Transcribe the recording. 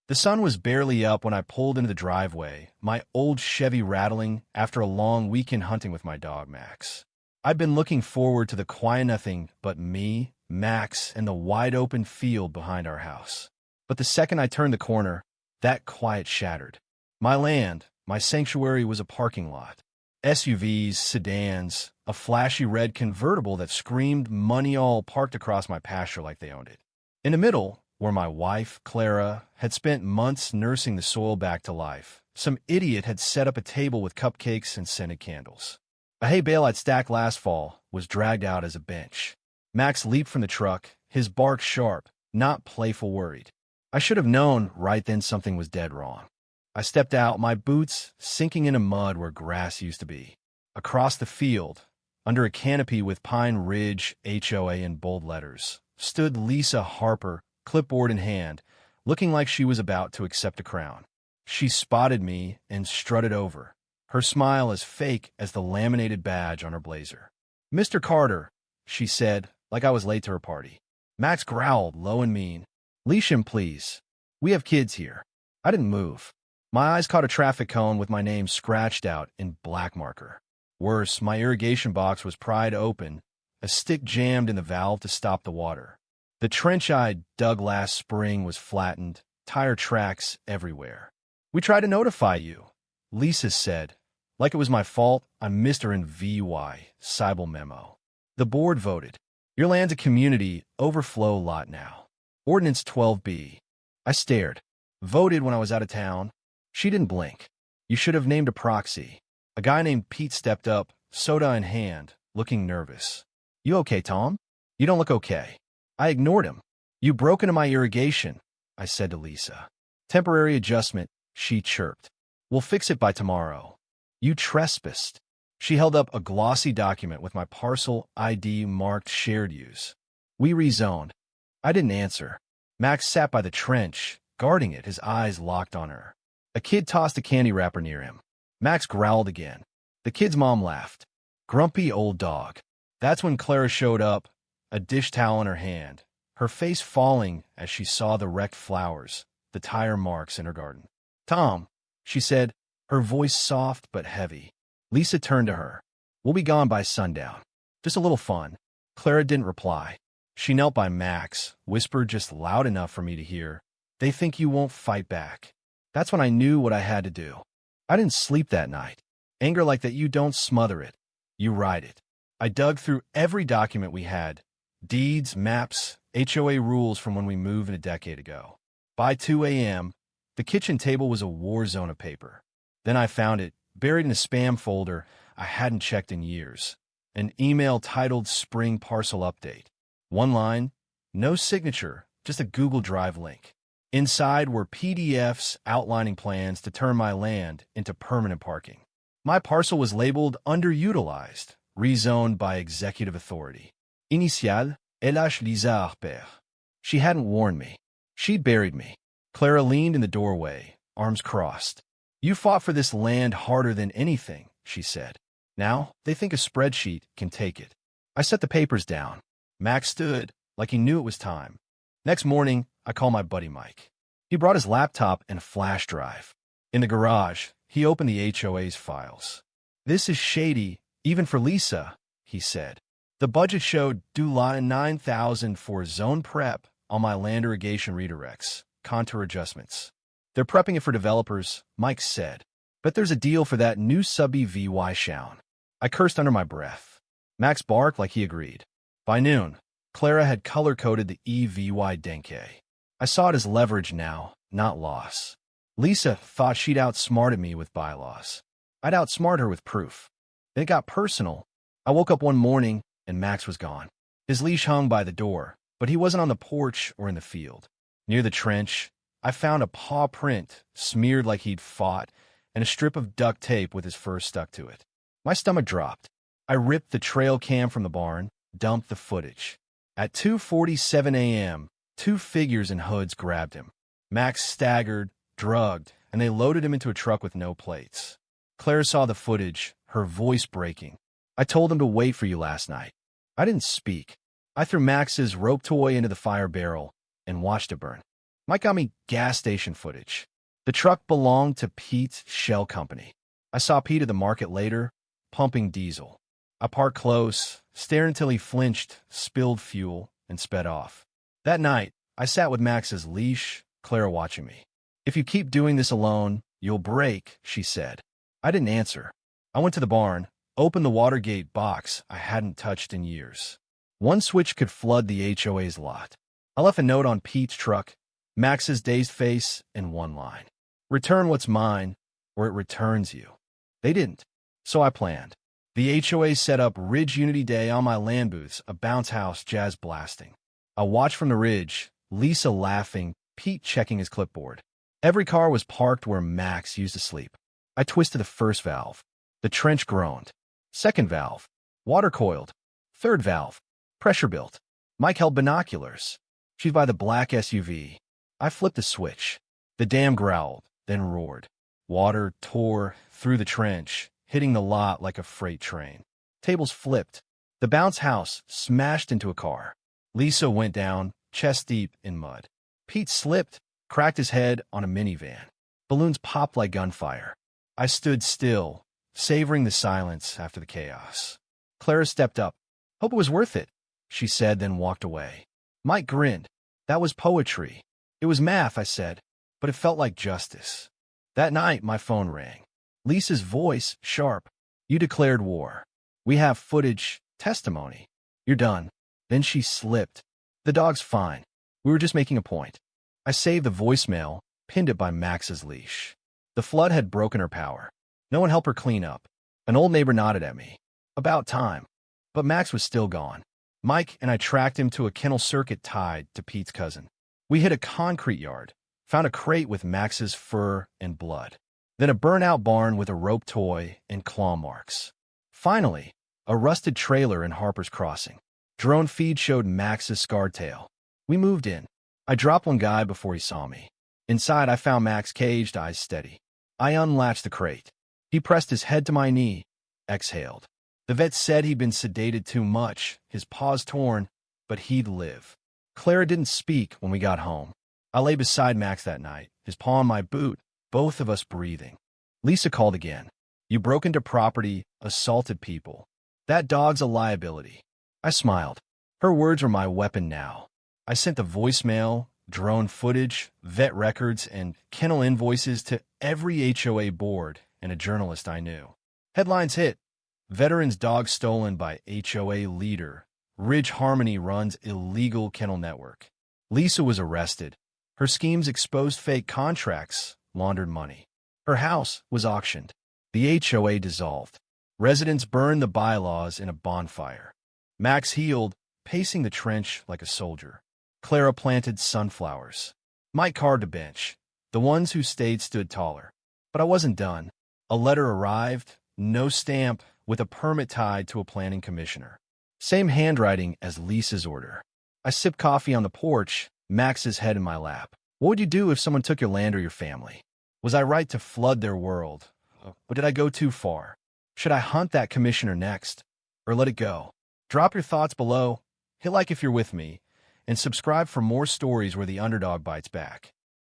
The sun was barely up when I pulled into the driveway, my old Chevy rattling after a long weekend hunting with my dog, Max. I'd been looking forward to the quiet nothing but me, Max, and the wide-open field behind our house. But the second I turned the corner, that quiet shattered. My land, my sanctuary, was a parking lot. SUVs, sedans, a flashy red convertible that screamed money all parked across my pasture like they owned it. In the middle, where my wife, Clara, had spent months nursing the soil back to life, some idiot had set up a table with cupcakes and scented candles. A hay bale I'd stacked last fall was dragged out as a bench. Max leaped from the truck, his bark sharp, not playful worried. I should have known right then something was dead wrong. I stepped out, my boots sinking into mud where grass used to be. Across the field, under a canopy with Pine Ridge HOA in bold letters, stood Lisa Harper, clipboard in hand, looking like she was about to accept a crown. She spotted me and strutted over, her smile as fake as the laminated badge on her blazer. "Mr. Carter," she said, like I was late to her party. Max growled, low and mean. "Leash him, please. We have kids here." I didn't move. My eyes caught a traffic cone with my name scratched out in black marker. Worse, my irrigation box was pried open, a stick jammed in the valve to stop the water. The trench I dug last spring was flattened, tire tracks everywhere. "We tried to notify you," Lisa said. Like it was my fault, I missed her in VY, Cybele memo. "The board voted. Your land's a community overflow lot now. Ordinance 12B. I stared. "Voted when I was out of town." She didn't blink. "You should have named a proxy." A guy named Pete stepped up, soda in hand, looking nervous. "You okay, Tom?" "You don't look okay." I ignored him. "You broke into my irrigation," I said to Lisa. "Temporary adjustment," she chirped. "We'll fix it by tomorrow." "You trespassed." She held up a glossy document with my parcel ID marked shared use. "We rezoned." I didn't answer. Max sat by the trench, guarding it, his eyes locked on her. A kid tossed a candy wrapper near him. Max growled again. The kid's mom laughed. "Grumpy old dog." That's when Clara showed up, a dish towel in her hand, her face falling as she saw the wrecked flowers, the tire marks in her garden. "Tom," she said, her voice soft but heavy. Lisa turned to her. "We'll be gone by sundown. Just a little fun." Clara didn't reply. She knelt by Max, whispered just loud enough for me to hear, "They think you won't fight back." That's when I knew what I had to do. I didn't sleep that night. Anger like that, you don't smother it. You ride it. I dug through every document we had. Deeds, maps, HOA rules from when we moved a decade ago. By 2 a.m., the kitchen table was a war zone of paper. Then I found it, buried in a spam folder I hadn't checked in years. An email titled Spring Parcel Update. One line, no signature, just a Google Drive link. Inside were PDFs outlining plans to turn my land into permanent parking. My parcel was labeled underutilized, rezoned by executive authority. Initial, LH Lisa Harper. She hadn't warned me. She'd buried me. Clara leaned in the doorway, arms crossed. "You fought for this land harder than anything," she said. "Now, they think a spreadsheet can take it." I set the papers down. Max stood, like he knew it was time. Next morning, I called my buddy Mike. He brought his laptop and a flash drive. In the garage, he opened the HOA's files. "This is shady, even for Lisa," he said. The budget showed due line 9,000 for zone prep on my land irrigation redirects, contour adjustments. "They're prepping it for developers," Mike said. "But there's a deal for that new subby VY shown." I cursed under my breath. Max barked like he agreed. By noon, Clara had color-coded the EVY Denke. I saw it as leverage now, not loss. Lisa thought she'd outsmarted me with bylaws. I'd outsmart her with proof. Then it got personal. I woke up one morning, and Max was gone. His leash hung by the door, but he wasn't on the porch or in the field. Near the trench, I found a paw print, smeared like he'd fought, and a strip of duct tape with his fur stuck to it. My stomach dropped. I ripped the trail cam from the barn, dumped the footage. At 2:47 a.m., two figures in hoods grabbed him. Max staggered, drugged, and they loaded him into a truck with no plates. Claire saw the footage, her voice breaking. "I told them to wait for you last night." I didn't speak. I threw Max's rope toy into the fire barrel and watched it burn. Mike got me gas station footage. The truck belonged to Pete's Shell Company. I saw Pete at the market later, pumping diesel. I parked close, stared until he flinched, spilled fuel, and sped off. That night, I sat with Max's leash, Clara watching me. "If you keep doing this alone, you'll break," she said. I didn't answer. I went to the barn, opened the Watergate box I hadn't touched in years. One switch could flood the HOA's lot. I left a note on Pete's truck, Max's dazed face, and one line. "Return what's mine, or it returns you." They didn't. So I planned. The HOA set up Ridge Unity Day on my land booths, a bounce house, jazz blasting. I watched from the ridge, Lisa laughing, Pete checking his clipboard. Every car was parked where Max used to sleep. I twisted the first valve. The trench groaned. Second valve. Water coiled. Third valve. Pressure built. Mike held binoculars. "She's by the black SUV." I flipped the switch. The dam growled, then roared. Water tore through the trench, hitting the lot like a freight train. Tables flipped. The bounce house smashed into a car. Lisa went down, chest deep in mud. Pete slipped, cracked his head on a minivan. Balloons popped like gunfire. I stood still, savoring the silence after the chaos. Clara stepped up. "Hope it was worth it," she said, then walked away. Mike grinned. "That was poetry." "It was math," I said, "but it felt like justice." That night, my phone rang. Lisa's voice, sharp. "You declared war. We have footage, testimony. You're done." Then she slipped. "The dog's fine. We were just making a point." I saved the voicemail, pinned it by Max's leash. The flood had broken her power. No one helped her clean up. An old neighbor nodded at me. About time. But Max was still gone. Mike and I tracked him to a kennel circuit tied to Pete's cousin. We hit a concrete yard, found a crate with Max's fur and blood. Then a burnt-out barn with a rope toy and claw marks. Finally, a rusted trailer in Harper's Crossing. Drone feed showed Max's scarred tail. We moved in. I dropped one guy before he saw me. Inside, I found Max caged, eyes steady. I unlatched the crate. He pressed his head to my knee, exhaled. The vet said he'd been sedated too much, his paws torn, but he'd live. Clara didn't speak when we got home. I lay beside Max that night, his paw on my boot, both of us breathing. Lisa called again. "You broke into property, assaulted people. That dog's a liability." I smiled. Her words were my weapon now. I sent the voicemail, drone footage, vet records, and kennel invoices to every HOA board and a journalist I knew. Headlines hit. "Veteran's dog stolen by HOA leader. Ridge Harmony runs illegal kennel network." Lisa was arrested. Her schemes exposed fake contracts, laundered money. Her house was auctioned. The HOA dissolved. Residents burned the bylaws in a bonfire. Max healed, pacing the trench like a soldier. Clara planted sunflowers. Mike carved a bench. The ones who stayed stood taller. But I wasn't done. A letter arrived, no stamp, with a permit tied to a planning commissioner. Same handwriting as Lisa's order. I sipped coffee on the porch, Max's head in my lap. What would you do if someone took your land or your family? Was I right to flood their world? Or did I go too far? Should I hunt that commissioner next? Or let it go? Drop your thoughts below, hit like if you're with me, and subscribe for more stories where the underdog bites back.